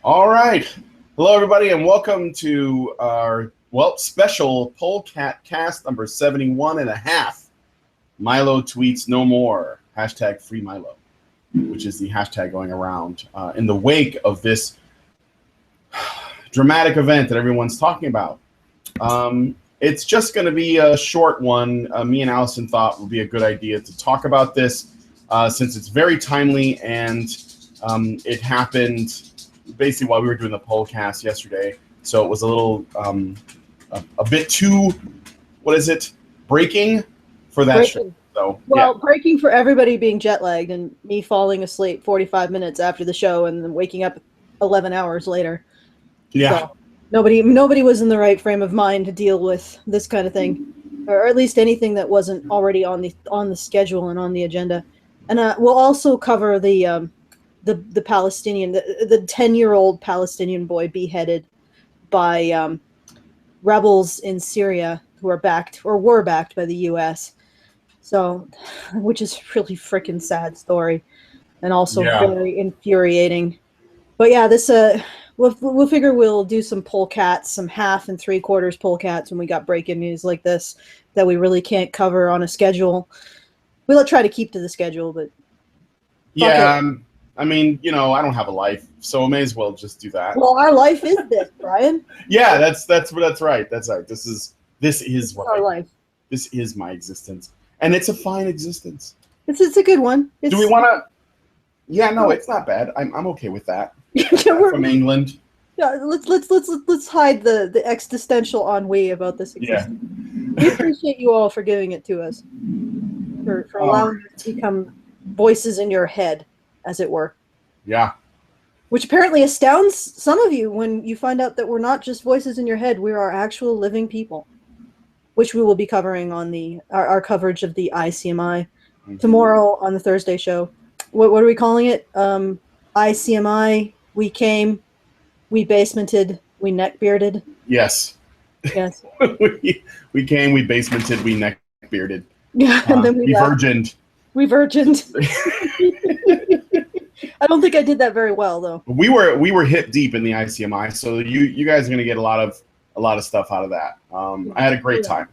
All right. Hello, everybody, and welcome to our, special Polecat cast number 71 and a half. Milo tweets no more. Hashtag free Milo, which is the hashtag going around in the wake of this dramatic event that everyone's talking about. It's just going to be a short one. Me and Allison thought would be a good idea to talk about this since it's very timely, and it happened basically while we were doing the pollcast yesterday. So it was a little, a bit too, breaking for that show. So, breaking for everybody being jet lagged and me falling asleep 45 minutes after the show and then waking up 11 hours later. Yeah. So nobody was in the right frame of mind to deal with this kind of thing, or at least anything that wasn't already on the schedule and on the agenda. And we'll also cover the Palestinian, the 10-year-old Palestinian boy beheaded by rebels in Syria who are backed or were backed by the U.S. So, which is really freaking sad story, and also very infuriating. But yeah, this we'll figure we'll do some polecats, some 1/2 and 3/4 polecats when we got breaking news like this that we really can't cover on a schedule. We'll try to keep to the schedule, but yeah. I mean, I don't have a life, so I may as well just do that. Well, our life is this, Brian. Yeah, that's right. That's right. This is our life. This is my existence, and it's a fine existence. It's a good one. Do we want to? Yeah, no, it's not bad. I'm okay with that. We're from England. Yeah, let's hide the existential ennui about this existence. Yeah. We appreciate you all for giving it to us, for allowing it to become voices in your head, as it were. Yeah. Which apparently astounds some of you when you find out that we're not just voices in your head, we are actual living people, which we will be covering on our coverage of the ICMI tomorrow on the Thursday show. What are we calling it? ICMI, we came, we basemented, we neckbearded. Yes. Yes. we came, we basemented, we neckbearded. Yeah, and then we virgined. We virgined. I don't think I did that very well, though. We were hip deep in the ICMI, so you guys are going to get a lot of stuff out of that. I had a great time.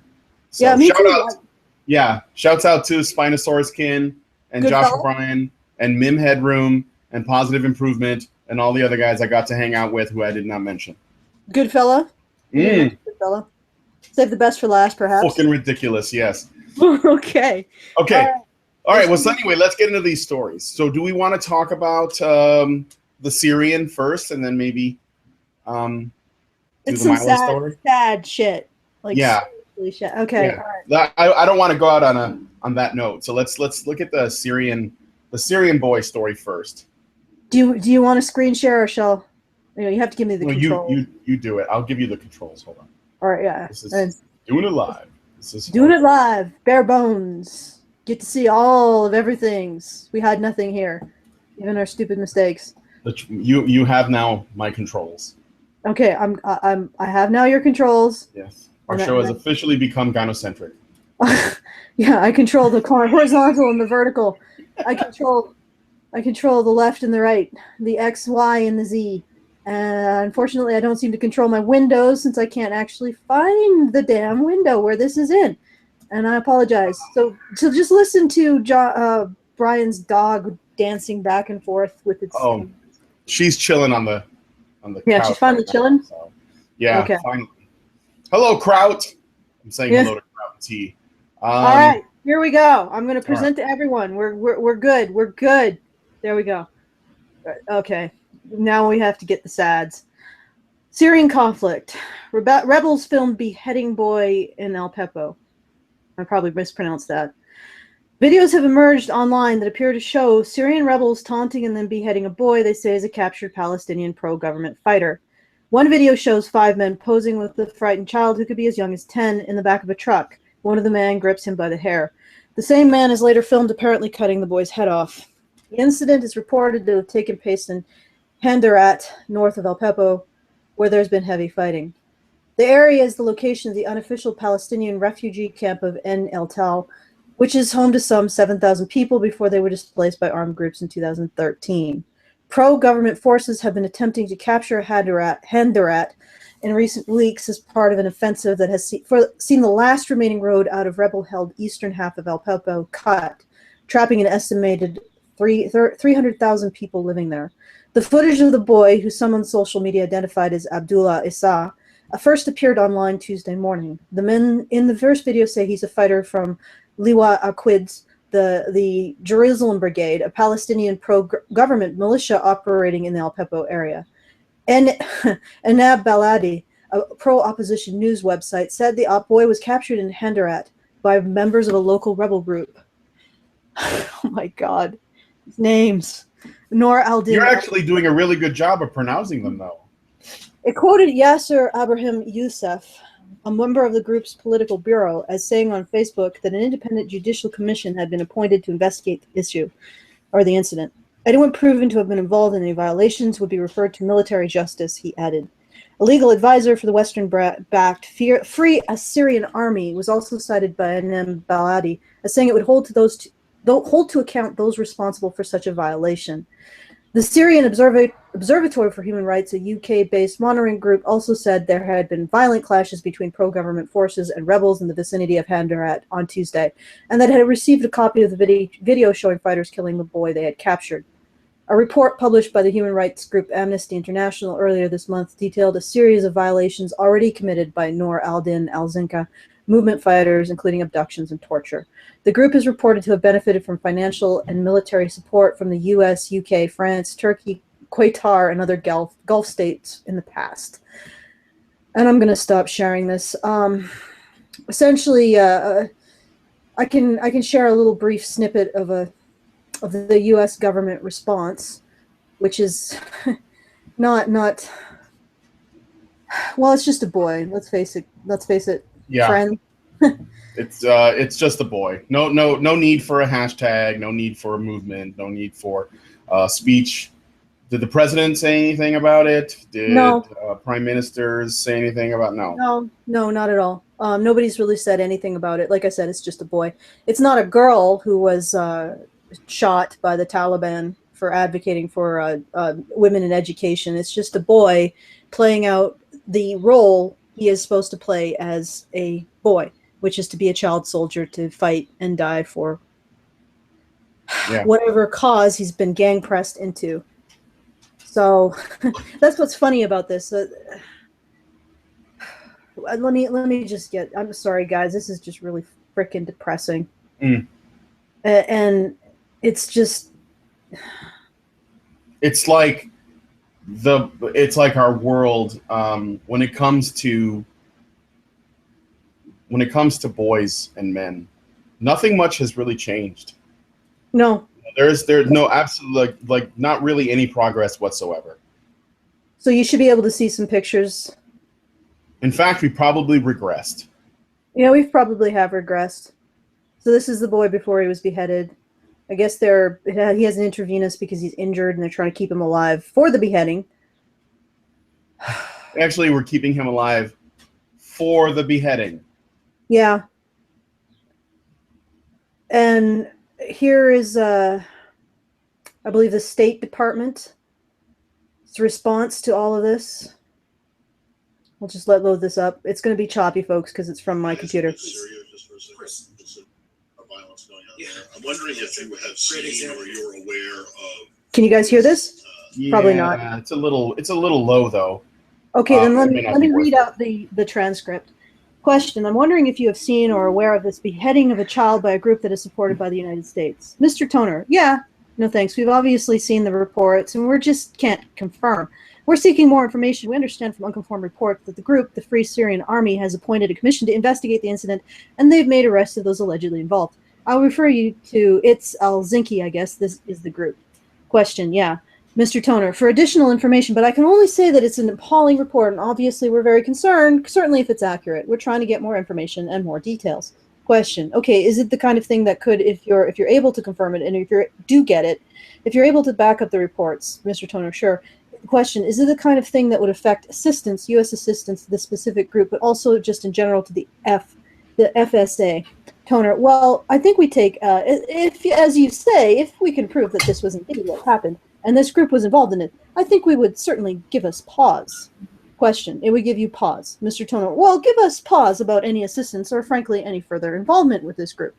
So yeah, me too. Shouts out to Spinosaurus Kin and Josh O'Brien and Mim Headroom and Positive Improvement and all the other guys I got to hang out with who I did not mention. Good fella. Good fella. Save the best for last, perhaps. Fucking ridiculous, yes. Okay. All right. Well, so anyway, let's get into these stories. So, do we want to talk about the Syrian first, and then maybe do it's the some Milo story? Sad shit. Like, yeah. Shit. Okay. Yeah. All right. I don't want to go out on that note. So let's look at the Syrian boy story first. Do you want to screen share or shall? You have to give me the controls. You do it. I'll give you the controls. Hold on. All right. Yeah. This is doing it live. Doing it live. Bare bones. Get to see all of everything. We hide nothing here, even our stupid mistakes. You have now my controls. Okay, I have now your controls. Yes, our show has officially become gynocentric. Yeah, I control the horizontal and the vertical. I control the left and the right, the X, Y, and the Z. And unfortunately, I don't seem to control my windows since I can't actually find the damn window where this is in. And I apologize. So just listen to Brian's dog dancing back and forth with its. Oh, she's chilling on the yeah, couch she's finally chilling. So, yeah, okay. Finally. Hello, Kraut. I'm saying hello to Kraut T. All right, here we go. I'm going to present to everyone. We're good. We're good. There we go. Okay, now we have to get the sads. Syrian conflict. Rebels filmed beheading boy in Aleppo. I probably mispronounced that. Videos have emerged online that appear to show Syrian rebels taunting and then beheading a boy they say is a captured Palestinian pro-government fighter. One video shows 5 men posing with a frightened child who could be as young as 10 in the back of a truck. One of the men grips him by the hair. The same man is later filmed apparently cutting the boy's head off. The incident is reported to have taken place in Handarat, north of Aleppo, where there's been heavy fighting. The area is the location of the unofficial Palestinian refugee camp of En El Tal, which is home to some 7,000 people before they were displaced by armed groups in 2013. Pro-government forces have been attempting to capture Handarat in recent weeks as part of an offensive that has seen the last remaining road out of rebel-held eastern half of Aleppo cut, trapping an estimated 300,000 people living there. The footage of the boy, who some on social media identified as Abdullah Issa, first appeared online Tuesday morning. The men in the first video say he's a fighter from Liwa Aqid's, the Jerusalem Brigade, a Palestinian pro-government militia operating in the Aleppo area. And Anab Baladi, a pro-opposition news website, said the boy was captured in Handarat by members of a local rebel group. Oh my God. Names. Noor al-Din. You're actually doing a really good job of pronouncing them, though. It quoted Yasser Abraham Youssef, a member of the group's political bureau, as saying on Facebook that an independent judicial commission had been appointed to investigate the issue or the incident. Anyone proven to have been involved in any violations would be referred to military justice, he added. A legal advisor for the Western-backed Free Syrian Army was also cited by Anam Baladi as saying it would hold to account those responsible for such a violation. The Syrian Observatory for Human Rights, a UK-based monitoring group, also said there had been violent clashes between pro-government forces and rebels in the vicinity of Handarat on Tuesday, and that it had received a copy of the video showing fighters killing the boy they had captured. A report published by the human rights group Amnesty International earlier this month detailed a series of violations already committed by Noor al-Din al-Zinka movement fighters, including abductions and torture. The group is reported to have benefited from financial and military support from the US, UK, France, Turkey, Qatar, and other Gulf states in the past. And I'm going to stop sharing this. Essentially, I can share a little brief snippet of the U.S. government response, which is not well. It's just a boy. Let's face it. Yeah. Friend. It's just a boy. No need for a hashtag. No need for a movement. No need for speech. Did the president say anything about it? Did prime ministers say anything about No, not at all. Nobody's really said anything about it. Like I said, it's just a boy. It's not a girl who was shot by the Taliban for advocating for women in education. It's just a boy playing out the role he is supposed to play as a boy, which is to be a child soldier, to fight and die for whatever cause he's been gang pressed into. So that's what's funny about this. Let me just get. I'm sorry, guys. This is just really freaking depressing. And it's just. It's like our world when it comes to boys and men. Nothing much has really changed. No. There's no absolute like not really any progress whatsoever. So you should be able to see some pictures. In fact, we probably regressed. Yeah, we probably have regressed. So this is the boy before he was beheaded. I guess he has an intravenous because he's injured and they're trying to keep him alive for the beheading. Actually, we're keeping him alive for the beheading. Yeah. And here is, I believe, the State Department's response to all of this. We'll just load this up. It's going to be choppy, folks, because it's from my computer. I'm wondering if you have seen or you're aware of. Can you guys hear this? Yeah, probably not. It's a little low though. Okay, then let me read out the transcript. Question: I'm wondering if you have seen or are aware of this beheading of a child by a group that is supported by the United States. Mr. Toner: yeah. No thanks. We've obviously seen the reports and we're just can't confirm. We're seeking more information. We understand from unconfirmed reports that the group, the Free Syrian Army, has appointed a commission to investigate the incident, and they've made arrests of those allegedly involved. I'll refer you to It's Al-Zinki, I guess. This is the group. Question, yeah. Mr. Toner, for additional information, but I can only say that it's an appalling report, and obviously we're very concerned, certainly if it's accurate. We're trying to get more information and more details. Question, okay, is it the kind of thing that could, if you're able to confirm it, and if you do get it, if you're able to back up the reports, Mr. Toner, sure. Question, is it the kind of thing that would affect assistance, U.S. assistance to the specific group, but also just in general to the FSA? Toner, well, I think we take, if, as you say, if we can prove that this was indeed what happened, and this group was involved in it, I think we would certainly give us pause. Question. It would give you pause. Mr. Tono, well, give us pause about any assistance or, frankly, any further involvement with this group.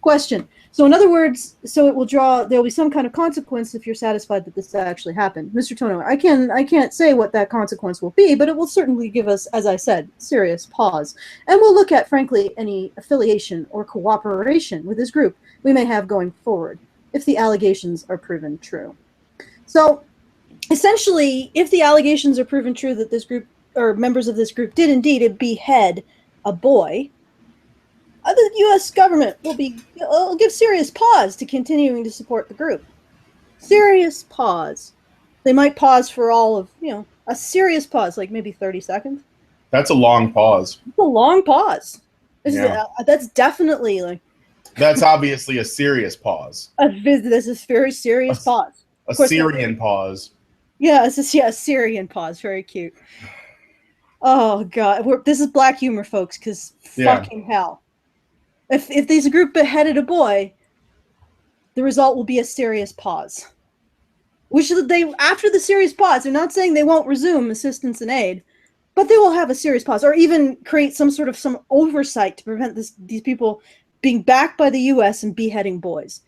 Question. So in other words, so it will draw, there will be some kind of consequence if you're satisfied that this actually happened. Mr. Tono, I can't say what that consequence will be, but it will certainly give us, as I said, serious pause. And we'll look at, frankly, any affiliation or cooperation with this group we may have going forward if the allegations are proven true. So essentially, if the allegations are proven true that this group or members of this group did indeed behead a boy, the U.S. government will give serious pause to continuing to support the group. Serious pause. They might pause for all of, a serious pause, like maybe 30 seconds. That's a long pause. It's a long pause. Yeah. That's definitely like... That's obviously a serious pause. This is very serious pause. A Syrian pause. Yeah, it's a Syrian pause. Very cute. Oh, God. This is black humor, folks, because fucking hell. If this group beheaded a boy, the result will be a serious pause. After the serious pause, they're not saying they won't resume assistance and aid, but they will have a serious pause, or even create some oversight to prevent these people being backed by the U.S. and beheading boys.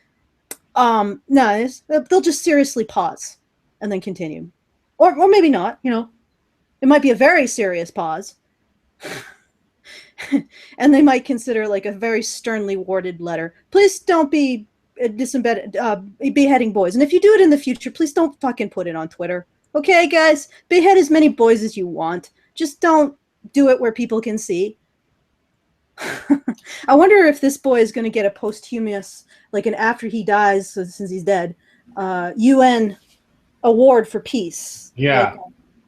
No, they'll just seriously pause and then continue, or maybe not. It might be a very serious pause. And they might consider like a very sternly worded letter. Please don't be beheading boys. And if you do it in the future, please don't fucking put it on Twitter. Okay, guys? Behead as many boys as you want. Just don't do it where people can see. I wonder if this boy is going to get a posthumous, like an after he dies, since he's dead, UN award for peace. Yeah. Like,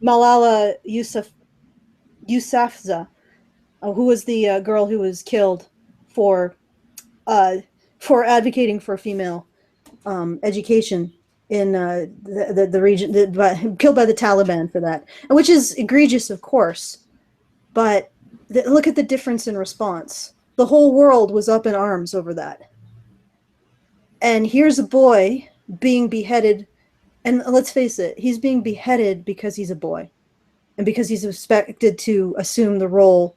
Malala Yousafzai. Who was the girl who was killed for advocating for female education in the region, killed by the Taliban for that, which is egregious, of course. But look at the difference in response. The whole world was up in arms over that. And here's a boy being beheaded, and let's face it, he's being beheaded because he's a boy, and because he's expected to assume the role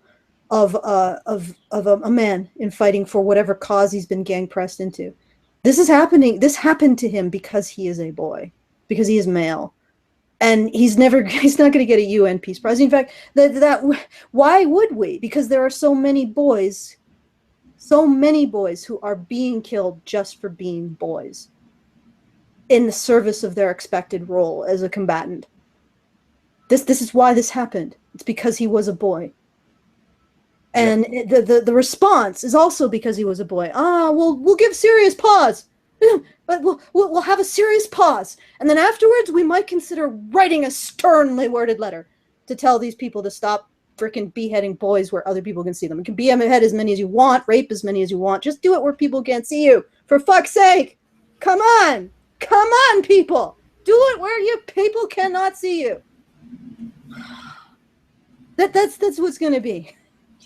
of a man in fighting for whatever cause he's been gang pressed into. This is happening. This happened to him because he is a boy, because he is male, and he's not going to get a UN Peace Prize. In fact, why would we? Because there are so many boys who are being killed just for being boys, in the service of their expected role as a combatant. This is why this happened. It's because he was a boy. And the response is also because he was a boy. We'll give serious pause. But we'll have a serious pause. And then afterwards, we might consider writing a sternly worded letter to tell these people to stop freaking beheading boys where other people can see them. You can behead as many as you want, rape as many as you want. Just do it where people can't see you. For fuck's sake. Come on. Come on, people. Do it where people cannot see you. That's what's going to be.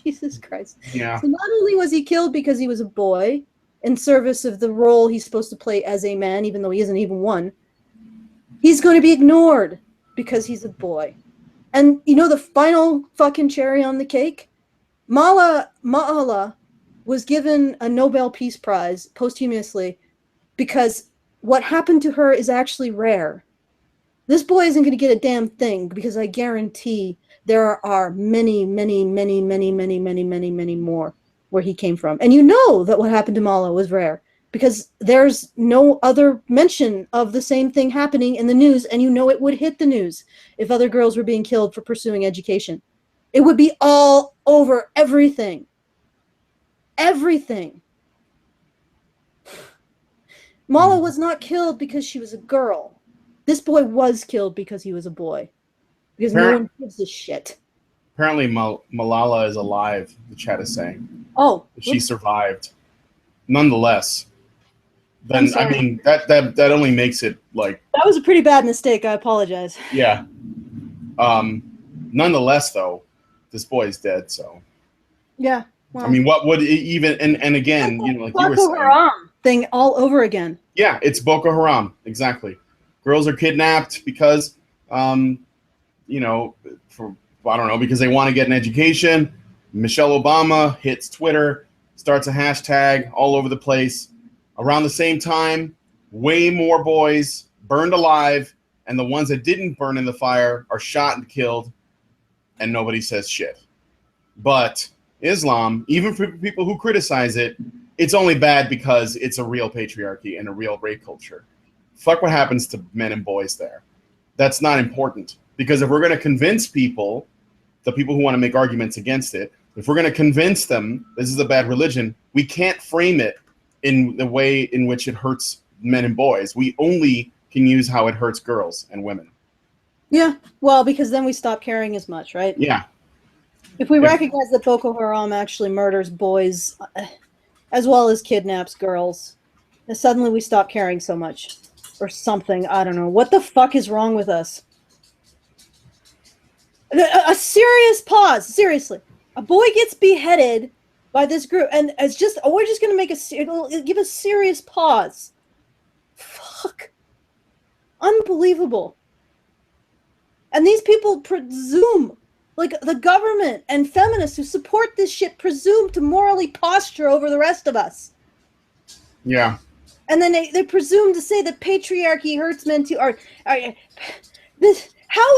Jesus Christ. Yeah. So not only was he killed because he was a boy in service of the role he's supposed to play as a man, even though he isn't even one, he's going to be ignored because he's a boy. And the final fucking cherry on the cake? Malala was given a Nobel Peace Prize posthumously because what happened to her is actually rare. This boy isn't going to get a damn thing because I guarantee there are many, many, many, many, many, many, many, many more where he came from. And that what happened to Mala was rare because there's no other mention of the same thing happening in the news, and it would hit the news if other girls were being killed for pursuing education. It would be all over everything. Everything. Mala was not killed because she was a girl. This boy was killed because he was a boy. Because no one gives a shit. Apparently Malala is alive, the chat is saying. Oh. She survived. Nonetheless. Then, I mean, that only makes it like... That was a pretty bad mistake. I apologize. Yeah. Nonetheless, though, this boy is dead, so... Yeah. Well, I mean, what would even... And again, like you were saying... thing all over again. Yeah, it's Boko Haram. Exactly. Girls are kidnapped because, you know, I don't know, because they want to get an education. Michelle Obama hits Twitter, starts a hashtag all over the place. Around the same time, way more boys burned alive, and the ones that didn't burn in the fire are shot and killed, and nobody says shit. But Islam, even for people who criticize it, it's only bad because it's a real patriarchy and a real rape culture. Fuck what happens to men and boys there. That's not important. Because if we're going to convince people, the people who want to make arguments against it, if we're going to convince them this is a bad religion, we can't frame it in the way in which it hurts men and boys. We only can use how it hurts girls and women. Yeah, well, because then we stop caring as much, right? Yeah. If we recognize that Boko Haram actually murders boys as well as kidnaps girls, then suddenly we stop caring so much. Or something, I don't know. What the fuck is wrong with us? A serious pause, seriously. A boy gets beheaded by this group, and it's just, we're just going to make it'll give a serious pause. Fuck. Unbelievable. And these people presume, like the government and feminists who support this shit presume to morally posture over the rest of us. Yeah. And then they presume to say that patriarchy hurts men too. How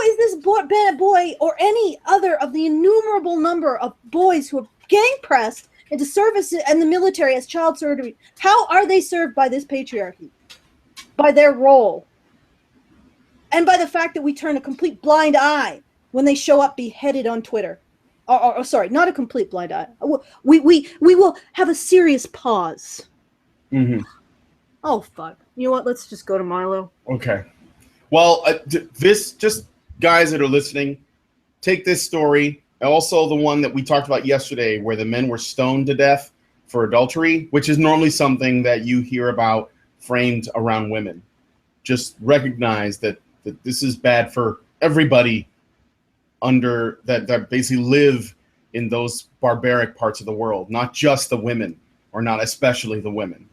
is this bad boy or any other of the innumerable number of boys who are gang pressed into service in the military as child surgery, how are they served by this patriarchy? By their role. And by the fact that we turn a complete blind eye when they show up beheaded on Twitter. Or sorry, not a complete blind eye. We will have a serious pause. Mm-hmm. Oh, fuck. You know what? Let's just go to Milo. Okay. Well, this, just guys that are listening, take this story, also the one that we talked about yesterday where the men were stoned to death for adultery, which is normally something that you hear about framed around women. Just recognize that this is bad for everybody under that basically live in those barbaric parts of the world, not just the women, or not especially the women.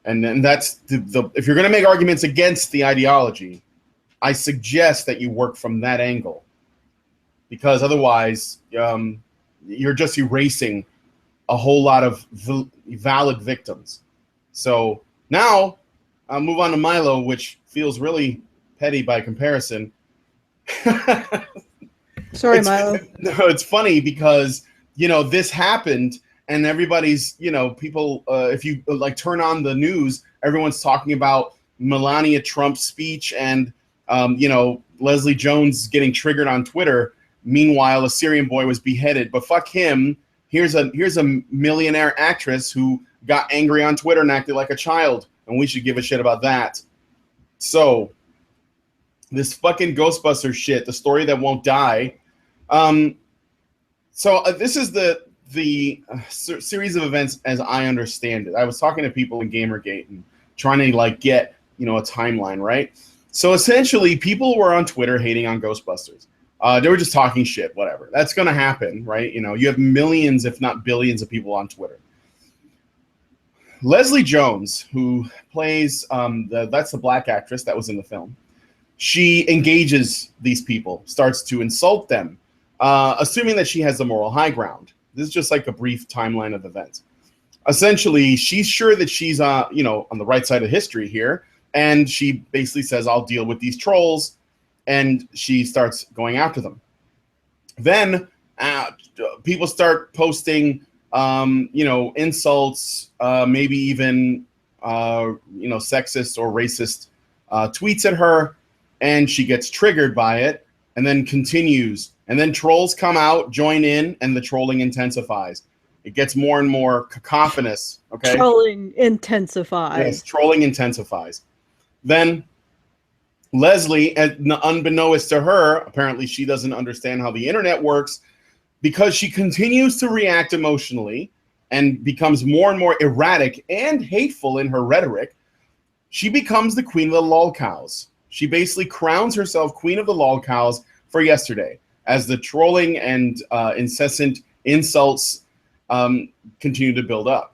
And then that's if you're going to make arguments against the ideology, I suggest that you work from that angle, because otherwise you're just erasing a whole lot of valid victims. So now I'll move on to Milo, which feels really petty by comparison. Sorry, Milo. No, it's funny because, this happened. And everybody's, people, if you like turn on the news, everyone's talking about Melania Trump's speech and, Leslie Jones getting triggered on Twitter. Meanwhile, a Syrian boy was beheaded. But fuck him. Here's a millionaire actress who got angry on Twitter and acted like a child. And we should give a shit about that. So this fucking Ghostbusters shit, the story that won't die. This is the series of events as I understand it. I was talking to people in Gamergate and trying to get a timeline, right? So essentially, people were on Twitter hating on Ghostbusters. They were just talking shit, whatever. That's going to happen, right? You have millions, if not billions, of people on Twitter. Leslie Jones, who plays that's the black actress that was in the film. She engages these people, starts to insult them, assuming that she has the moral high ground. This is just like a brief timeline of events. Essentially, she's sure that she's on the right side of history here, and she basically says, "I'll deal with these trolls," and she starts going after them. Then people start posting, insults, maybe even sexist or racist tweets at her, and she gets triggered by it, and then continues. And then trolls come out, join in, and the trolling intensifies. It gets more and more cacophonous. Okay. Trolling intensifies. Yes, trolling intensifies. Then Leslie, unbeknownst to her, apparently she doesn't understand how the internet works, because she continues to react emotionally and becomes more and more erratic and hateful in her rhetoric. She becomes the queen of the lolcows. She basically crowns herself queen of the lolcows for yesterday, as the trolling and incessant insults continue to build up.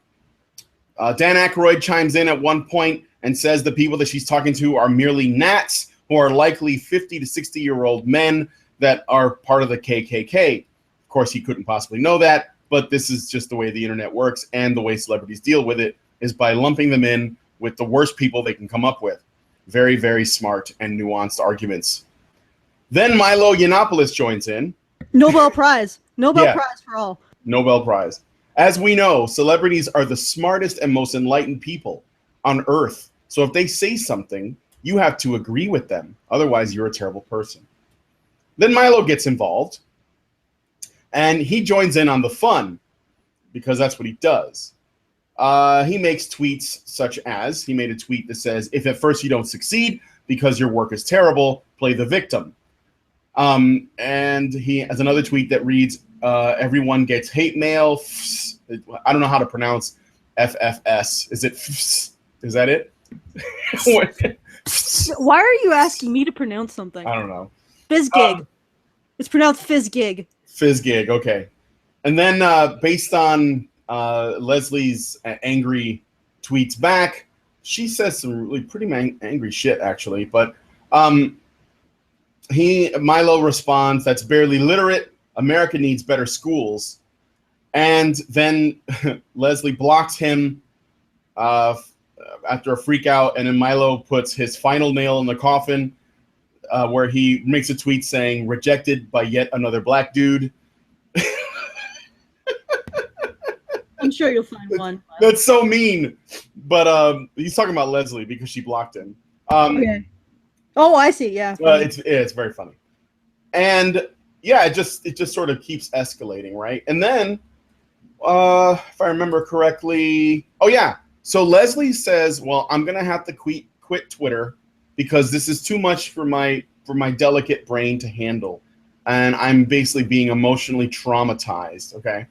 Dan Aykroyd chimes in at one point and says the people that she's talking to are merely gnats who are likely 50 to 60-year-old men that are part of the KKK. Of course, he couldn't possibly know that, but this is just the way the internet works, and the way celebrities deal with it is by lumping them in with the worst people they can come up with. Very, very smart and nuanced arguments. Then Milo Yiannopoulos joins in. Nobel Prize. Nobel Yeah. Prize for all. Nobel Prize. As we know, celebrities are the smartest and most enlightened people on earth. So if they say something, you have to agree with them. Otherwise, you're a terrible person. Then Milo gets involved, and he joins in on the fun, because that's what he does. He makes tweets such as, he made a tweet that says, if at first you don't succeed because your work is terrible, play the victim. And he has another tweet that reads, everyone gets hate mail. I don't know how to pronounce FFS. Is it? Is that it? Why are you asking me to pronounce something? I don't know. Fizzgig. It's pronounced fizzgig. Fizzgig. Okay. And then based on Leslie's angry tweets back, she says some really pretty angry shit, actually. But Milo responds, "That's barely literate. America needs better schools." And then Leslie blocks him after a freak out, and then Milo puts his final nail in the coffin, where he makes a tweet saying, "Rejected by yet another black dude." I'm sure you'll find one. That's so mean. But he's talking about Leslie because she blocked him. Okay. Oh, I see. Yeah. It's very funny. And yeah, it just sort of keeps escalating, right? And then, if I remember correctly, oh yeah. So Leslie says, "Well, I'm gonna have to quit Twitter because this is too much for my delicate brain to handle, and I'm basically being emotionally traumatized." Okay,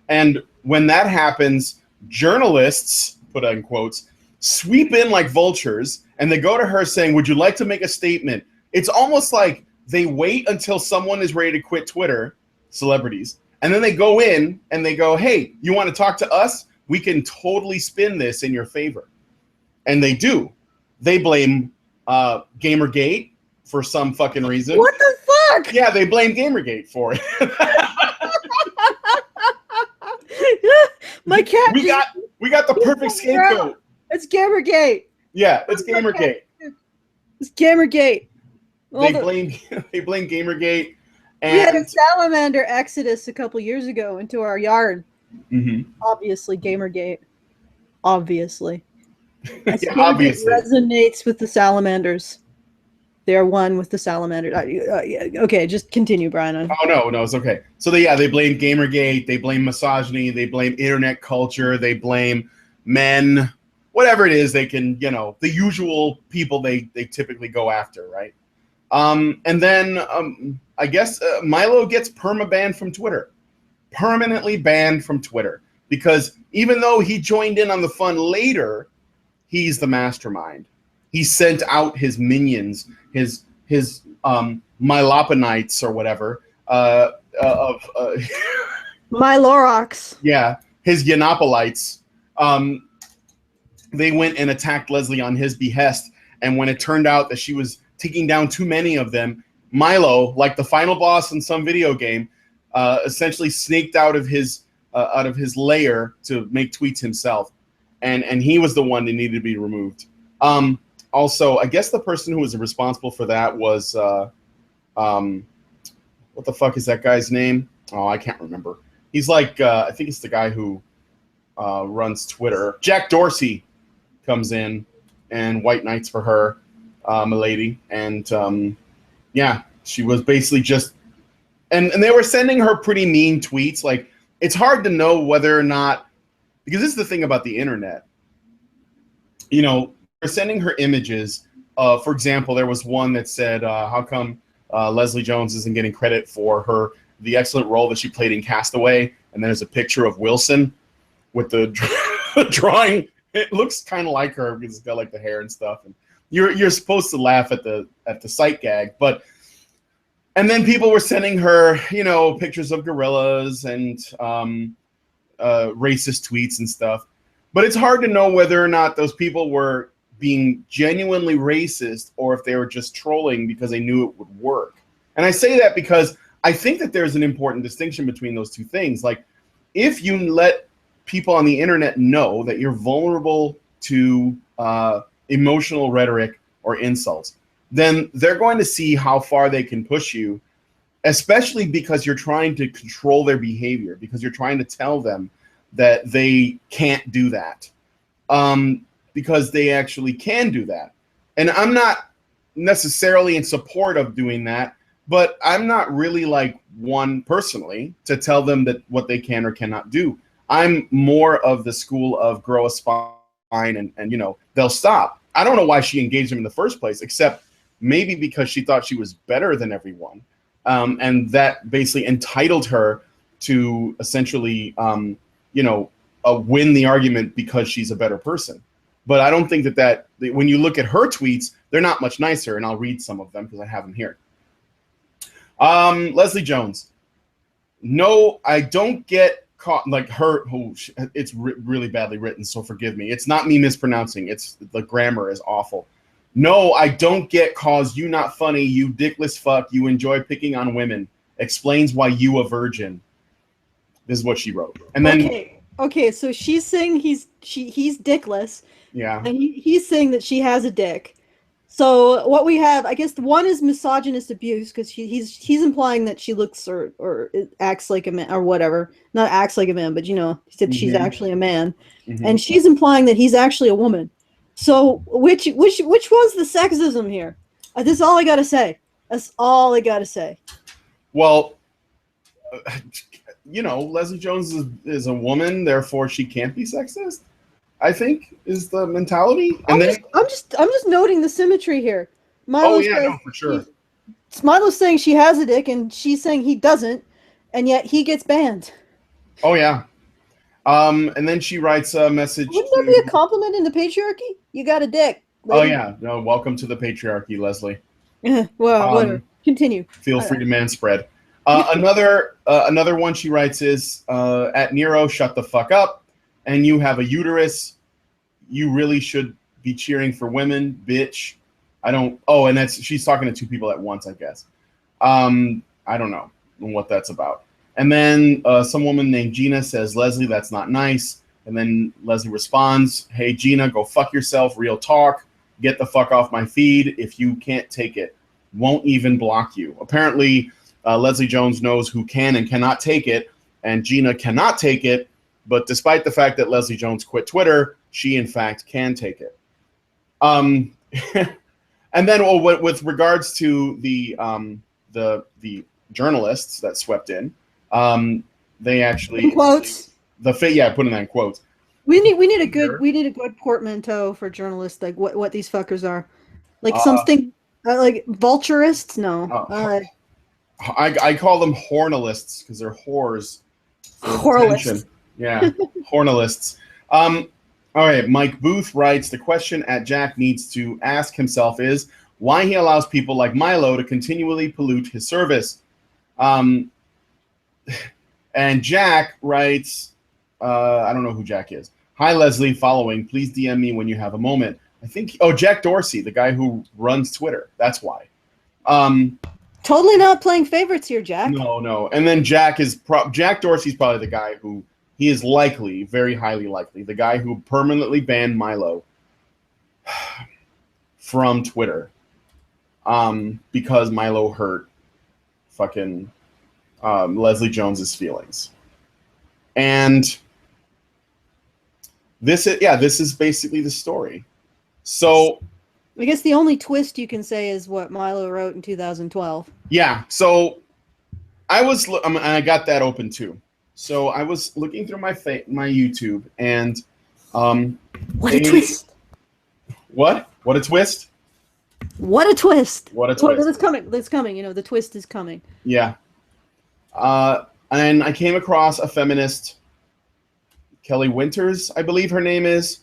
and when that happens, journalists, put in quotes, sweep in like vultures, and they go to her saying, "Would you like to make a statement?" It's almost like they wait until someone is ready to quit Twitter, celebrities, and then they go in and they go, "Hey, you want to talk to us? We can totally spin this in your favor." And they do. They blame Gamergate for some fucking reason. What the fuck? Yeah, they blame Gamergate for it. My cat. We got the perfect scapegoat. It's Gamergate. Yeah, it's Gamergate. It's Gamergate. They blame Gamergate. And we had a salamander exodus a couple years ago into our yard. Mm-hmm. Obviously, Gamergate. Obviously. Yeah, obviously. Resonates with the salamanders. They are one with the salamanders. Okay, just continue, Brian. Oh no, it's okay. So they blame Gamergate, they blame misogyny, they blame internet culture, they blame men, whatever it is. They can, the usual people they typically go after, right? And then I guess Milo gets perma-banned from Twitter, permanently banned from Twitter, because even though he joined in on the fun later, he's the mastermind. He sent out his minions, his Myloponites or whatever Mylorox. Yeah, his Yiannopolites. They went and attacked Leslie on his behest, and when it turned out that she was taking down too many of them, Milo, like the final boss in some video game, essentially snaked out of his lair to make tweets himself, and he was the one that needed to be removed. Also, I guess the person who was responsible for that was what the fuck is that guy's name? Oh, I can't remember. He's like I think it's the guy who runs Twitter. Jack Dorsey comes in and white knights for her, milady, and yeah, she was basically just, and they were sending her pretty mean tweets. Like, it's hard to know whether or not, because this is the thing about the internet. They're sending her images. For example, there was one that said, "How come Leslie Jones isn't getting credit for the excellent role that she played in Castaway?" And then there's a picture of Wilson with the drawing. It looks kind of like her because it's got like the hair and stuff. And you're supposed to laugh at the sight gag, but. And then people were sending her, pictures of gorillas and racist tweets and stuff. But it's hard to know whether or not those people were being genuinely racist or if they were just trolling because they knew it would work. And I say that because I think that there's an important distinction between those two things. Like, if you let people on the internet know that you're vulnerable to emotional rhetoric or insults, then they're going to see how far they can push you, especially because you're trying to control their behavior, because you're trying to tell them that they can't do that, because they actually can do that. And I'm not necessarily in support of doing that, but I'm not really like one personally to tell them that what they can or cannot do. I'm more of the school of grow a spine and you know, they'll stop. I don't know why she engaged him in the first place, except maybe because she thought she was better than everyone. And that basically entitled her to essentially, you know, win the argument because she's a better person. But I don't think that when you look at her tweets, they're not much nicer. And I'll read some of them because I have them here. Leslie Jones. No, I don't get caught like her. Oh, it's really badly written, so forgive me. It's not me mispronouncing. It's the grammar is awful. No, I don't get cause you not funny, you dickless fuck, you enjoy picking on women. Explains why you a virgin. This is what she wrote. And then Okay, so she's saying he's dickless. Yeah. And he's saying that she has a dick. So what we have, I guess, one is misogynist abuse because he's implying that she looks or acts like a man or whatever. Not acts like a man, but you know, he said she's actually a man, and she's implying that he's actually a woman. So which was the sexism here? That's all I gotta say. That's all I gotta say. Well, you know, Leslie Jones is a woman, therefore she can't be sexist, I think, is the mentality. And I'm just noting the symmetry here. Milo says, for sure. Milo's saying she has a dick, and she's saying he doesn't, and yet he gets banned. Oh yeah. And then she writes a message. Wouldn't that be a compliment in the patriarchy? You got a dick. Lady. Oh yeah. No, welcome to the patriarchy, Leslie. Well, whatever. Continue. Feel free to manspread. Another one she writes is at Nero, shut the fuck up. And you have a uterus. You really should be cheering for women, bitch. I don't. Oh, and she's talking to two people at once, I guess. I don't know what that's about. And then some woman named Gina says, Leslie, that's not nice. And then Leslie responds, hey, Gina, go fuck yourself. Real talk. Get the fuck off my feed if you can't take it. Won't even block you. Apparently, Leslie Jones knows who can and cannot take it, and Gina cannot take it. But despite the fact that Leslie Jones quit Twitter, she in fact can take it. And then with regards to the journalists that swept in, they actually in quotes. Putting that in quotes. We need a good portmanteau for journalists, like what these fuckers are, like something like vulturists. No, I call them hornalists because they're whores. Horlists. Yeah, hornalists. All right, Mike Booth writes, the question at Jack needs to ask himself is why he allows people like Milo to continually pollute his service. And Jack writes, I don't know who Jack is. Hi, Leslie, following. Please DM me when you have a moment. I think, Jack Dorsey, the guy who runs Twitter. That's why. Totally not playing favorites here, Jack. No. And then Jack Dorsey's probably the guy who, he is likely, very highly likely, the guy who permanently banned Milo from Twitter because Milo hurt fucking Leslie Jones's feelings. And this is basically the story. So I guess the only twist you can say is what Milo wrote in 2012. Yeah. So I got that open too. So I was looking through my YouTube and what a twist! What a twist! What a twist! What a twist! It's coming. It's coming. You know, the twist is coming. Yeah. And I came across a feminist, Kelly Winters, I believe her name is,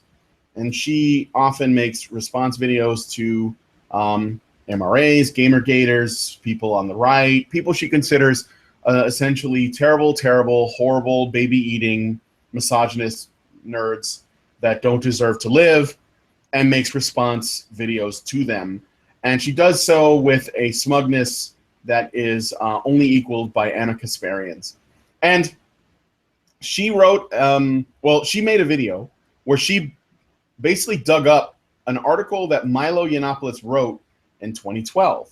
and she often makes response videos to MRAs, Gamergaters, people on the right, people she considers essentially terrible, horrible, baby-eating, misogynist nerds. that don't deserve to live and makes response videos to them. And she does so with a smugness that is only equaled by Anna Kasparian's. And she wrote, she made a video where she basically dug up an article that Milo Yiannopoulos wrote in 2012.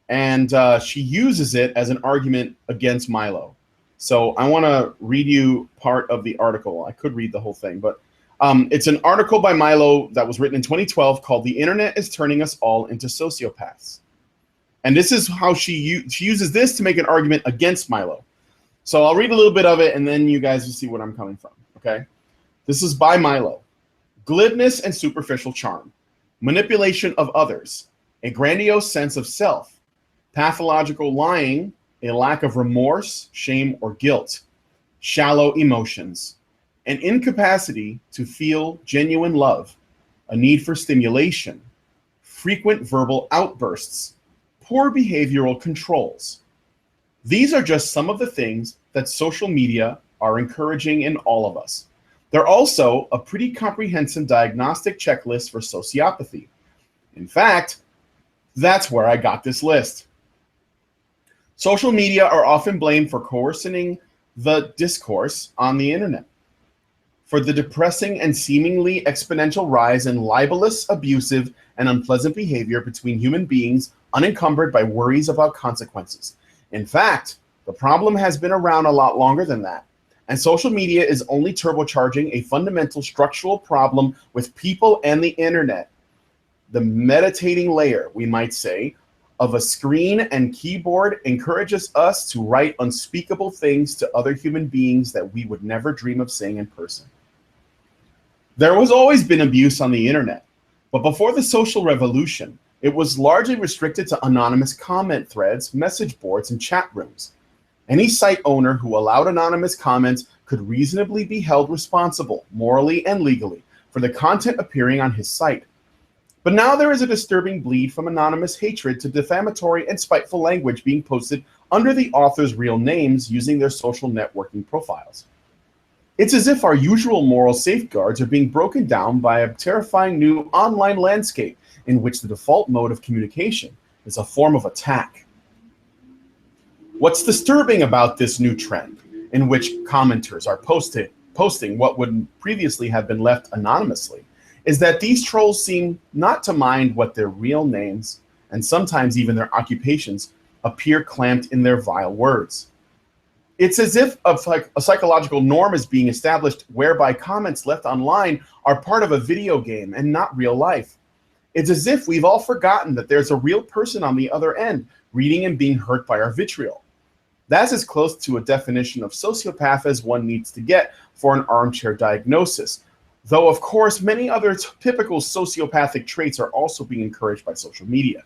And she uses it as an argument against Milo. So I want to read you part of the article. I could read the whole thing, but it's an article by Milo that was written in 2012 called "The Internet is Turning Us All into Sociopaths." And this is how she uses this to make an argument against Milo. So I'll read a little bit of it, and then you guys will see where I'm coming from, okay? This is by Milo. Glibness and superficial charm, manipulation of others, a grandiose sense of self, pathological lying, a lack of remorse, shame, or guilt, shallow emotions, an incapacity to feel genuine love, a need for stimulation, frequent verbal outbursts, poor behavioral controls. These are just some of the things that social media are encouraging in all of us. They're also a pretty comprehensive diagnostic checklist for sociopathy. In fact, that's where I got this list. Social media are often blamed for coercing the discourse on the internet, for the depressing and seemingly exponential rise in libelous, abusive, and unpleasant behavior between human beings unencumbered by worries about consequences. In fact, the problem has been around a lot longer than that, and social media is only turbocharging a fundamental structural problem with people and the internet. The meditating layer, we might say, of a screen and keyboard encourages us to write unspeakable things to other human beings that we would never dream of saying in person. There has always been abuse on the internet, but before the social revolution, it was largely restricted to anonymous comment threads, message boards, and chat rooms. Any site owner who allowed anonymous comments could reasonably be held responsible, morally and legally, for the content appearing on his site. But now there is a disturbing bleed from anonymous hatred to defamatory and spiteful language being posted under the author's real names using their social networking profiles. It's as if our usual moral safeguards are being broken down by a terrifying new online landscape in which the default mode of communication is a form of attack. What's disturbing about this new trend in which commenters are posting what would previously have been left anonymously is that these trolls seem not to mind what their real names, and sometimes even their occupations, appear clamped in their vile words. It's as if a psychological norm is being established whereby comments left online are part of a video game and not real life. It's as if we've all forgotten that there's a real person on the other end, reading and being hurt by our vitriol. That's as close to a definition of sociopath as one needs to get for an armchair diagnosis. Though, of course, many other typical sociopathic traits are also being encouraged by social media.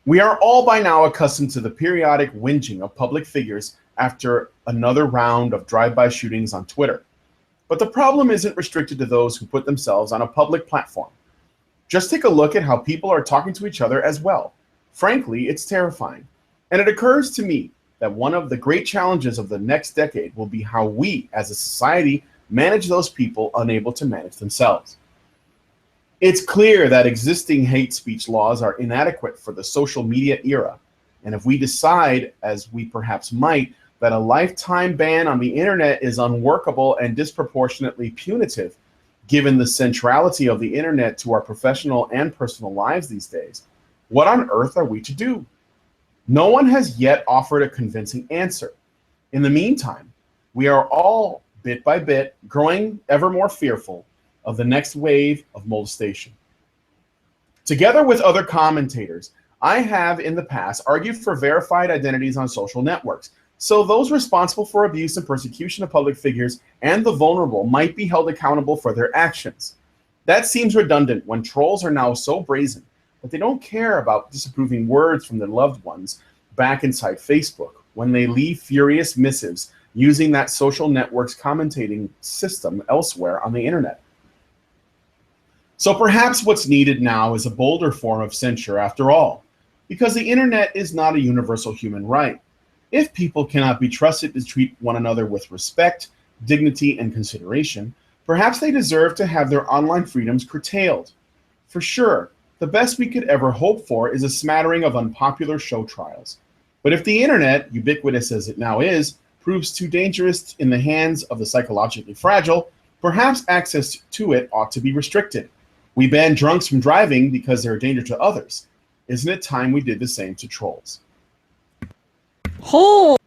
We are all by now accustomed to the periodic whinging of public figures after another round of drive-by shootings on Twitter. But the problem isn't restricted to those who put themselves on a public platform. Just take a look at how people are talking to each other as well. Frankly, it's terrifying. And it occurs to me that one of the great challenges of the next decade will be how we, as a society, manage those people unable to manage themselves. It's clear that existing hate speech laws are inadequate for the social media era. And if we decide, as we perhaps might, that a lifetime ban on the internet is unworkable and disproportionately punitive, given the centrality of the internet to our professional and personal lives these days, what on earth are we to do? No one has yet offered a convincing answer. In the meantime, we are all, bit by bit, growing ever more fearful of the next wave of molestation. Together with other commentators, I have in the past argued for verified identities on social networks, so those responsible for abuse and persecution of public figures and the vulnerable might be held accountable for their actions. That seems redundant when trolls are now so brazen that they don't care about disapproving words from their loved ones back inside Facebook when they leave furious missives using that social network's commentating system elsewhere on the internet. So perhaps what's needed now is a bolder form of censure after all, because the internet is not a universal human right. If people cannot be trusted to treat one another with respect, dignity, and consideration, Perhaps they deserve to have their online freedoms curtailed. For sure, the best we could ever hope for is a smattering of unpopular show trials. But if the internet, ubiquitous as it now is, proves too dangerous in the hands of the psychologically fragile, perhaps access to it ought to be restricted. We ban drunks from driving because they're a danger to others. Isn't it time we did the same to trolls? Holy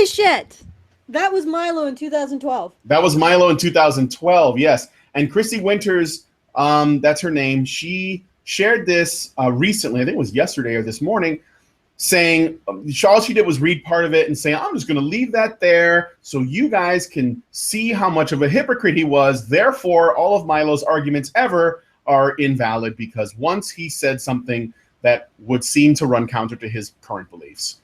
shit! That was Milo in 2012. That was Milo in 2012, yes. And Chrissy Winters, that's her name, she shared this recently, I think it was yesterday or this morning, saying all she did was read part of it and say, I'm just going to leave that there so you guys can see how much of a hypocrite he was. Therefore, all of Milo's arguments ever are invalid because once he said something that would seem to run counter to his current beliefs.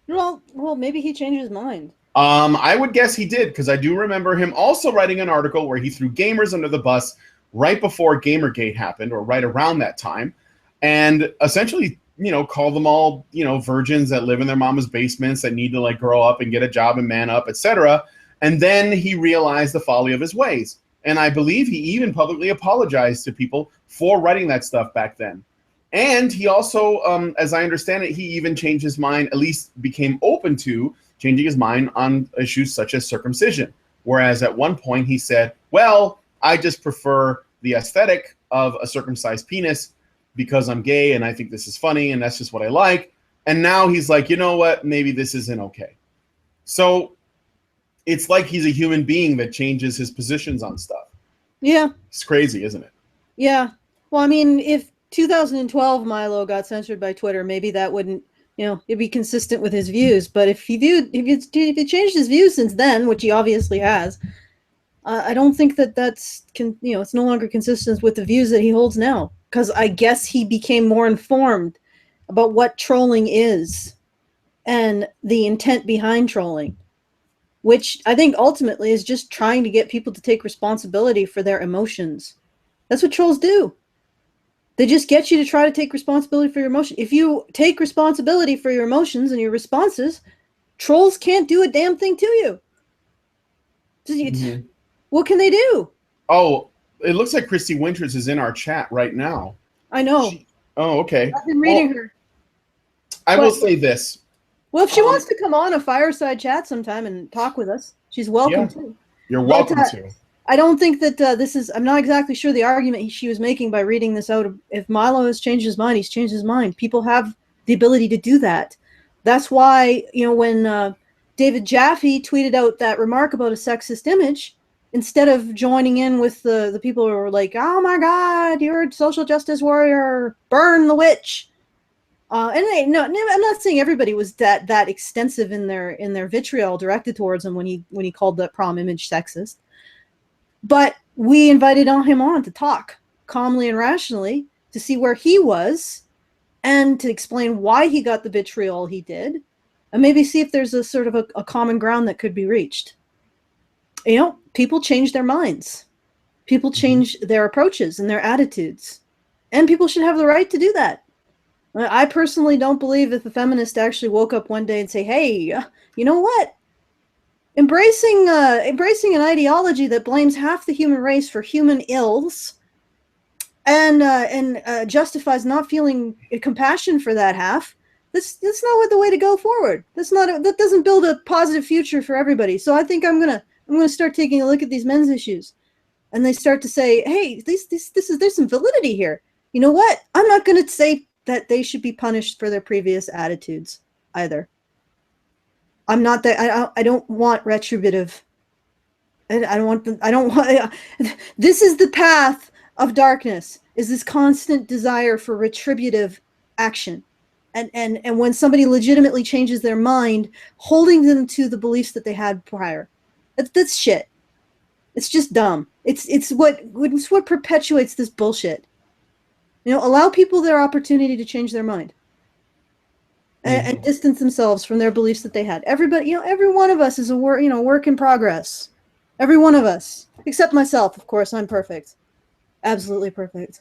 Well, maybe he changed his mind. I would guess he did, because I do remember him also writing an article where he threw gamers under the bus right before Gamergate happened, or right around that time, and essentially, call them all, virgins that live in their mama's basements that need to like grow up and get a job and man up, etc. And then he realized the folly of his ways. And I believe he even publicly apologized to people for writing that stuff back then. And he also, as I understand it, he even changed his mind, at least became open to changing his mind on issues such as circumcision. Whereas at one point he said, well, I just prefer the aesthetic of a circumcised penis because I'm gay and I think this is funny and that's just what I like. And now he's like, you know what, maybe this isn't okay. So it's like he's a human being that changes his positions on stuff. Yeah. It's crazy, isn't it? Yeah. Well, I mean, if 2012 Milo got censored by Twitter, maybe that wouldn't, it'd be consistent with his views. But if he changed his views since then, which he obviously has, I don't think that's it's no longer consistent with the views that he holds now. Because I guess he became more informed about what trolling is and the intent behind trolling, which I think ultimately is just trying to get people to take responsibility for their emotions. That's what trolls do. They just get you to try to take responsibility for your emotions. If you take responsibility for your emotions and your responses, trolls can't do a damn thing to you. Mm-hmm. What can they do? Oh, it looks like Christy Winters is in our chat right now. I know. Okay. I've been reading her. I will say this. Well, if she wants to come on a fireside chat sometime and talk with us, she's welcome to. You're welcome to. I don't think that this is, I'm not exactly sure the argument she was making by reading this out. If Milo has changed his mind, he's changed his mind. People have the ability to do that. That's why, when David Jaffe tweeted out that remark about a sexist image, instead of joining in with the people who were like, oh my God, you're a social justice warrior, burn the witch. I'm not saying everybody was that extensive in their vitriol directed towards him when he called the prom image sexist. But we invited him on to talk calmly and rationally to see where he was and to explain why he got the vitriol he did, and maybe see if there's a sort of a common ground that could be reached. People change their minds. People change their approaches and their attitudes. And people should have the right to do that. I personally don't believe if a feminist actually woke up one day and say, hey, you know what? Embracing an ideology that blames half the human race for human ills and justifies not feeling compassion for that half, that's not the way to go forward. That doesn't build a positive future for everybody. So I think I'm gonna start taking a look at these men's issues, and they start to say, hey, there's some validity here. You know what? I'm not gonna say that they should be punished for their previous attitudes either. I'm not that. I don't want retributive. I don't want. This is the path of darkness. Is this constant desire for retributive action, and when somebody legitimately changes their mind, holding them to the beliefs that they had prior. That's shit. It's just dumb. It's what perpetuates this bullshit. Allow people their opportunity to change their mind. And distance themselves from their beliefs that they had. Everybody, every one of us is a work in progress. Every one of us, except myself, of course. I'm perfect, absolutely perfect.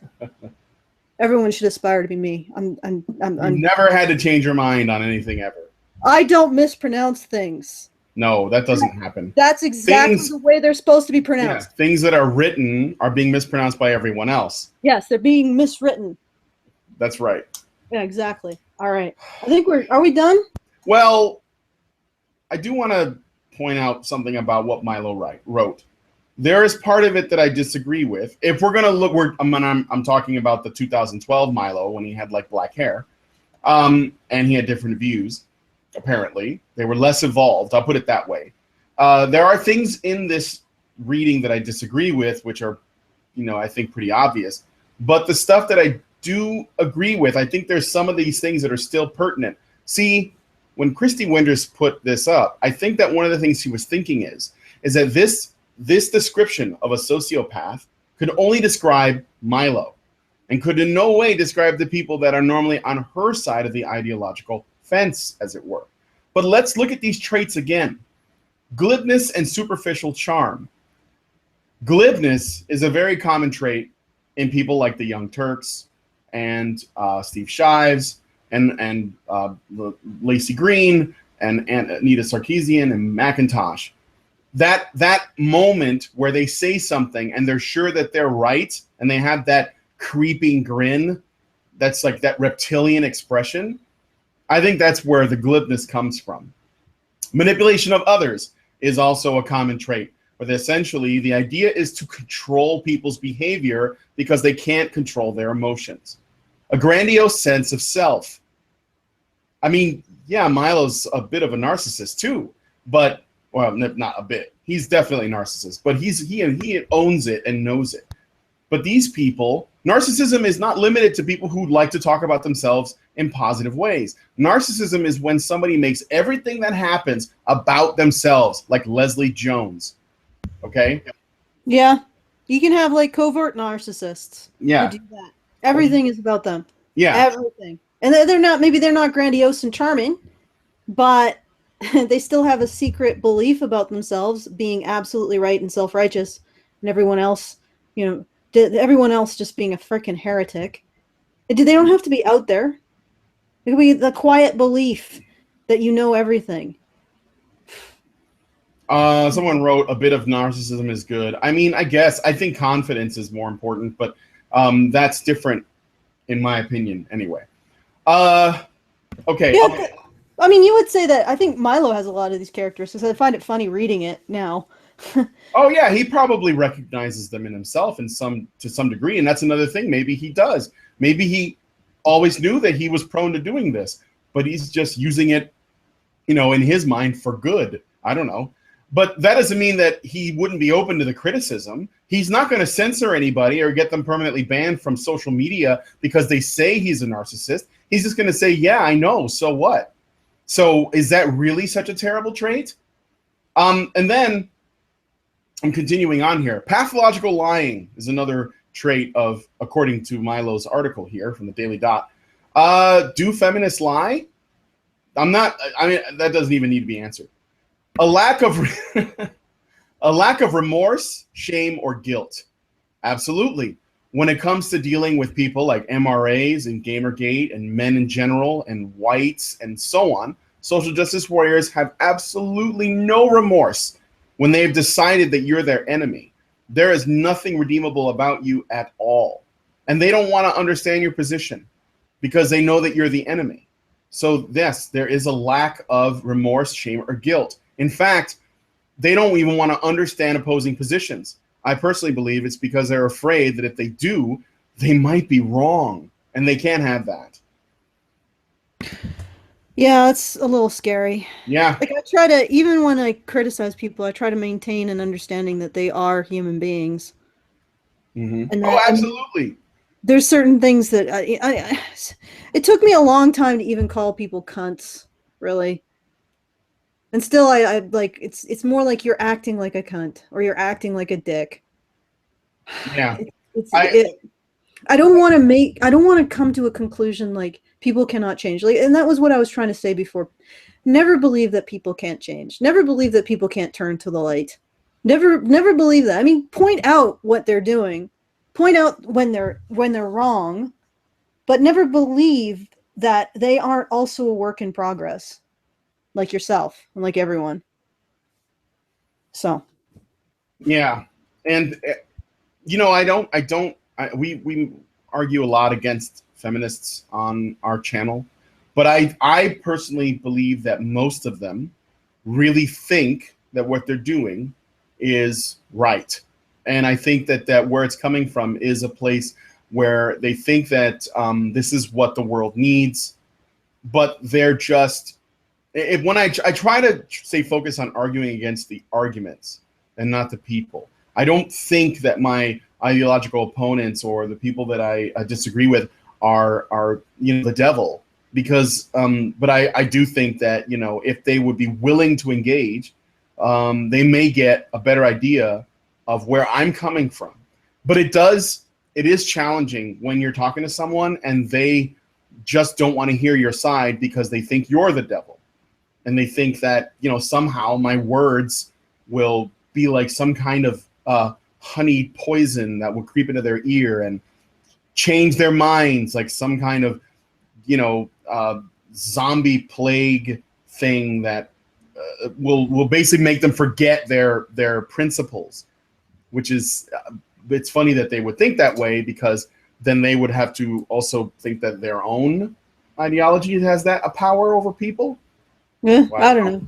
Everyone should aspire to be me. I'm never had to change your mind on anything ever. I don't mispronounce things. No, that doesn't happen. That's exactly Things- the way they're supposed to be Yeah, pronounced. things that are written are being mispronounced by everyone else. Yes, they're being miswritten. That's right. Yeah, exactly. All right. I think are we done? Well, I do want to point out something about what Milo wrote. There is part of it that I disagree with. If we're gonna look, I'm talking about the 2012 Milo when he had like black hair, and he had different views. Apparently, they were less evolved. I'll put it that way. There are things in this reading that I disagree with, which are, I think pretty obvious. But the stuff that I do agree with, I think there's some of these things that are still pertinent. See, when Christy Winters put this up, I think that one of the things she was thinking is that this description of a sociopath could only describe Milo and could in no way describe the people that are normally on her side of the ideological fence, as it were. But let's look at these traits again. Glibness and superficial charm. Glibness is a very common trait in people like the Young Turks and Steve Shives and Lacey Green and Anita Sarkeesian and McIntosh. That moment where they say something and they're sure that they're right and they have that creeping grin, that's like that reptilian expression, I think that's where the glibness comes from. Manipulation of others is also a common trait, but essentially the idea is to control people's behavior because they can't control their emotions. A grandiose sense of self. I mean, yeah, Milo's a bit of a narcissist too, but, well, not a bit. He's definitely a narcissist, but he owns it and knows it. But these people, narcissism is not limited to people who like to talk about themselves in positive ways. Narcissism is when somebody makes everything that happens about themselves, like Leslie Jones. Okay? Yeah. You can have like covert narcissists. Yeah. Who do that. Everything is about them. Yeah. Everything. And they're not grandiose and charming, but they still have a secret belief about themselves being absolutely right and self-righteous, and everyone else, everyone else just being a freaking heretic. They don't have to be out there. It could be the quiet belief that you know everything. Someone wrote a bit of narcissism is good. I mean, I think confidence is more important, but that's different in my opinion anyway. Okay. Yeah, Okay. I mean, you would say that I think Milo has a lot of these characters, because I find it funny reading it now. Oh yeah, he probably recognizes them in himself to some degree, and that's another thing. Maybe he does. Maybe he always knew that he was prone to doing this, but he's just using it, in his mind for good. I don't know. But that doesn't mean that he wouldn't be open to the criticism. He's not going to censor anybody or get them permanently banned from social media because they say he's a narcissist. He's just going to say, yeah, I know, so what? So is that really such a terrible trait? And then I'm continuing on here. Pathological lying is another trait of, according to Milo's article here from the Daily Dot. Do feminists lie? That doesn't even need to be answered. A lack of remorse, shame, or guilt. Absolutely. When it comes to dealing with people like MRAs and Gamergate and men in general and whites and so on, social justice warriors have absolutely no remorse when they've decided that you're their enemy. There is nothing redeemable about you at all. And they don't want to understand your position because they know that you're the enemy. So yes, there is a lack of remorse, shame, or guilt. In fact, they don't even want to understand opposing positions. I personally believe it's because they're afraid that if they do, they might be wrong, and they can't have that. Yeah, that's a little scary. Yeah. Like, I try to, even when I criticize people, I try to maintain an understanding that they are human beings. Mm-hmm. And Oh, absolutely. There's certain things that it took me a long time to even call people cunts, really. And still, I like, it's more like you're acting like a cunt or you're acting like a dick. Yeah. I don't want to come to a conclusion like people cannot change. Like, and that was what I was trying to say before. Never believe that people can't change. Never believe that people can't turn to the light. Never believe that. I mean, point out what they're doing. Point out when they're wrong, but never believe that they aren't also a work in progress, like yourself and like everyone. So Yeah, and we argue a lot against feminists on our channel, but I personally believe that most of them really think that what they're doing is right, and I think that where it's coming from is a place where they think that this is what the world needs, but they're just when I try to stay focused on arguing against the arguments and not the people. I don't think that my ideological opponents or the people that I disagree with are the devil, because but I do think that if they would be willing to engage, they may get a better idea of where I'm coming from. But it is challenging when you're talking to someone and they just don't want to hear your side because they think you're the devil. And they think that, somehow my words will be like some kind of honeyed poison that will creep into their ear and change their minds, like some kind of, zombie plague thing that will basically make them forget their principles, which is, it's funny that they would think that way, because then they would have to also think that their own ideology has a power over people. Yeah, Wow. I don't know.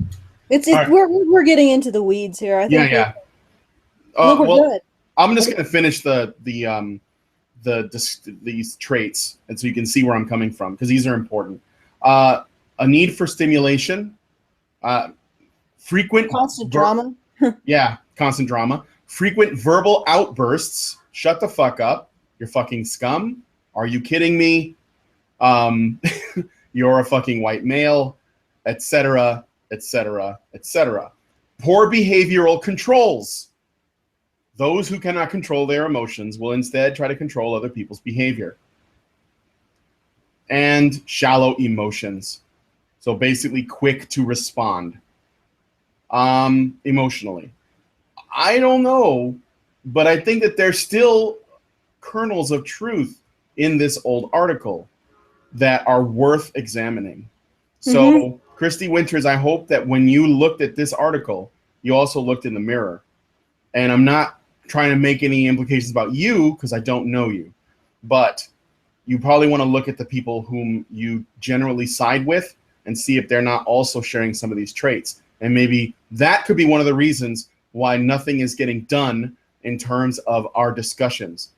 Right. We're getting into the weeds here. I think. Yeah. We're good. I'm just gonna finish these traits, and so you can see where I'm coming from, because these are important. A need for stimulation, frequent Constant drama. Constant drama, frequent verbal outbursts. Shut the fuck up! You're fucking scum. Are you kidding me? You're a fucking white male, etc., etc., etc. Poor behavioral controls. Those who cannot control their emotions will instead try to control other people's behavior. And shallow emotions. So basically quick to respond emotionally. I don't know, but I think that there's still kernels of truth in this old article that are worth examining. So, Christy Winters, I hope that when you looked at this article, you also looked in the mirror. And I'm not trying to make any implications about you, because I don't know you. But you probably want to look at the people whom you generally side with and see if they're not also sharing some of these traits. And maybe that could be one of the reasons why nothing is getting done in terms of our discussions.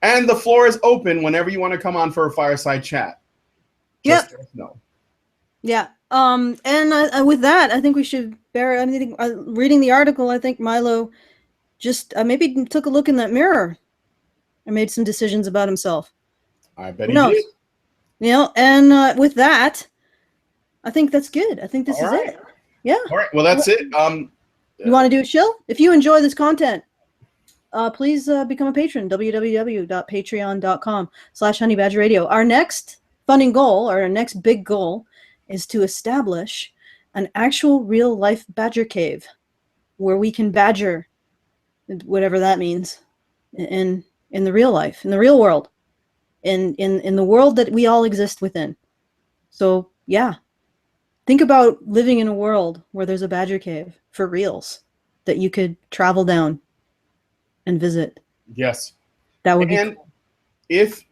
And the floor is open whenever you want to come on for a fireside chat. Just let us know. Yeah. And with that, I think we should reading the article, I think Milo just maybe took a look in that mirror and made some decisions about himself. I bet he did. And with that, I think that's good. I think this is it. Yeah. All right. Well, that's it. You want to do a chill? If you enjoy this content, please become a patron. www.patreon.com/honeybadgerradio. Our next funding goal, or our next big goal, is to establish an actual real life badger cave where we can badger, whatever that means, in the real life, in the real world, in the world that we all exist within. So yeah, think about living in a world where there's a badger cave for reals that you could travel down and visit. Yes. That would be cool. This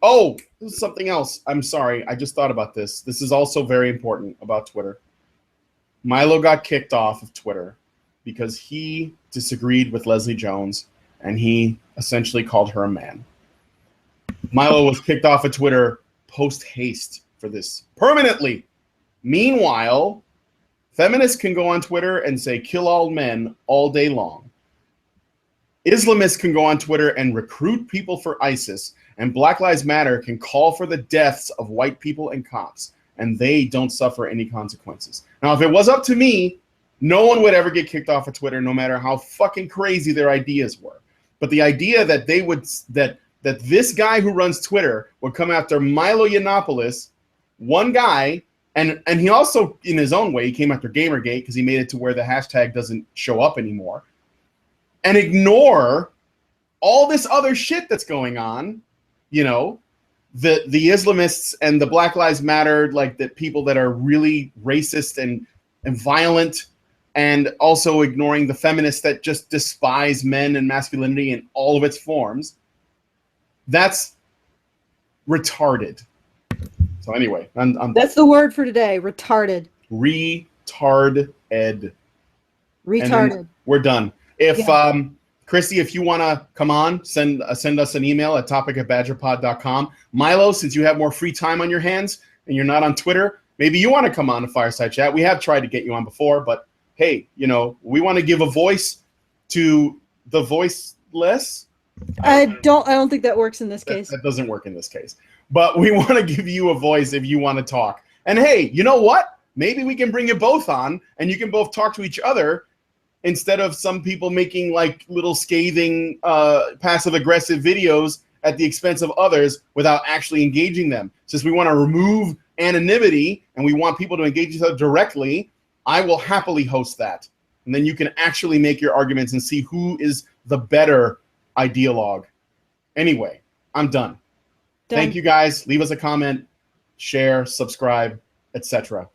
is something else. I'm sorry. I just thought about this. This is also very important about Twitter. Milo got kicked off of Twitter because he disagreed with Leslie Jones and he essentially called her a man. Milo was kicked off of Twitter post haste for this permanently. Meanwhile, feminists can go on Twitter and say kill all men all day long. Islamists can go on Twitter and recruit people for ISIS, and Black Lives Matter can call for the deaths of white people and cops, and they don't suffer any consequences. Now, if it was up to me, no one would ever get kicked off of Twitter, no matter how fucking crazy their ideas were. But the idea that they would that this guy who runs Twitter would come after Milo Yiannopoulos, one guy, and he also, in his own way, he came after Gamergate because he made it to where the hashtag doesn't show up anymore, and ignore all this other shit that's going on, the Islamists and the Black Lives Matter, like the people that are really racist and violent, and also ignoring the feminists that just despise men and masculinity in all of its forms, that's retarded. So anyway, that's the word for today, retarded. Retarded. Retarded. We're done. If Christy, if you want to come on, send us an email at topic@badgerpod.com. Milo, since you have more free time on your hands and you're not on Twitter, maybe you want to come on a fireside chat. We have tried to get you on before, but hey, you know, we want to give a voice to the voiceless. I don't think that works in this case. That doesn't work in this case. But we want to give you a voice if you want to talk. And hey, you know what? Maybe we can bring you both on and you can both talk to each other instead of some people making like little scathing passive-aggressive videos at the expense of others without actually engaging them. Since we want to remove anonymity and we want people to engage each other directly, I will happily host that. And then you can actually make your arguments and see who is the better ideologue. Anyway, I'm done. Thank you guys. Leave us a comment, share, subscribe, etc.